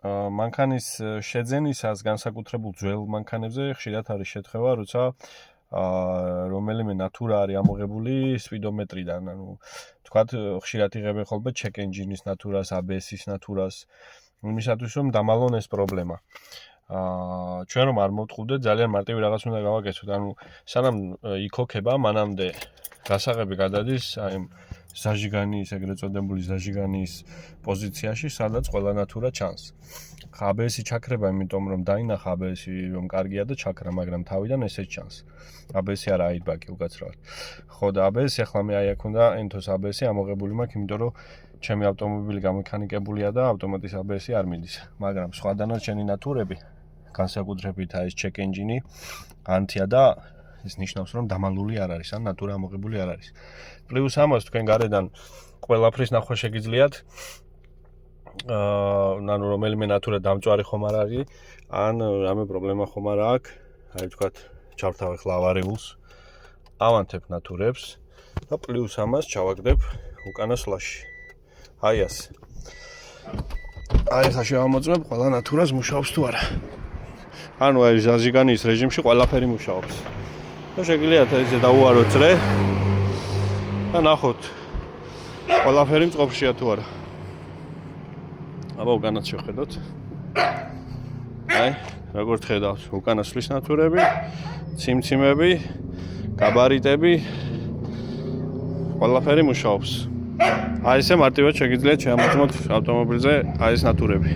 მანქანის შეძენისას განსაკუთრებულ ძველ მანქანებზე ხშირად არის შეთხევა, როცა რომელიმე ნატურა არის ამოღებული სპიდომეტრიდან, ანუ თქვათ ხშირად იღებენ ხოლმე check engine-ის ნატურას, ABS-ის ნატურას, იმისათვის რომ დამალონ ეს პრობლემა. ჩვენ რომ არ მოვთხოვდეთ, ძალიან მარტივი რაღაც უნდა გავაკეთოთ, ანუ სანამ იქოქება, მანამდე გასაღები გადადის აი ზაჟიგანის, ეგრეთ წოდებული ზაჟიგანის პოზიციაში, სადაც ყველა ნატურა ჩანს. ABS-ი ჩაქრება, იმიტომ რომ დაინახა ABS-ი რომ კარგია და ჩაქრა, მაგრამ თავიდან ესეც ჩანს. ABS-ი არა აირბაკი უკაცრავად. ხო და ABS-ი ახლა მე აი აქ უნდა ენთოს ABS-ი ამოღებული მაქვს, იმიტომ რომ ჩემი ავტომობილი გამექანიკებულია და ავტომატის ABS-ი არ მიდის. მაგრამ სხვა დანარჩენი ნატურები, განსაკუთრებით აი ეს check engine-ი, ანთია და ეს ნიშნავს რომ დამალული არ არის, ან ნატურა ამოღებული არ არის. პლუს ამას თქვენ გარედან ყველაფრის ნახვა შეგიძლიათ. ანუ რომელიმე ნატურა დამწვარი ხომ არ არის, ან რამე პრობლემა ხომ არ აქვს, აი თქვათ ჩავთავე ხლა ავარიულს, ავანთებ ნატურებს და პლუს ამას ჩავაგდებ უკანა სლაში. აი ასე. აი ხა შევამოწმებ ყველა ნატურას მუშაობს თუ არა. ანუ აი ზაჟიგანის რეჟიმში ყველაფერი მუშაობს. და შეგიძლიათ ესე დაუაროთ წრე და ნახოთ ყველაფერი მწყობრშია თუ არა. აბა უკანაც შევხედოთ. აი, როგორც ხედავთ, უკანა სვლის ნატურები, ციმციმები, გაბარიტები, ყველაფერი მუშაობს. აი ესე მარტივად შეგიძლიათ შეამოწმოთ ავტომობილზე აი ეს ნატურები.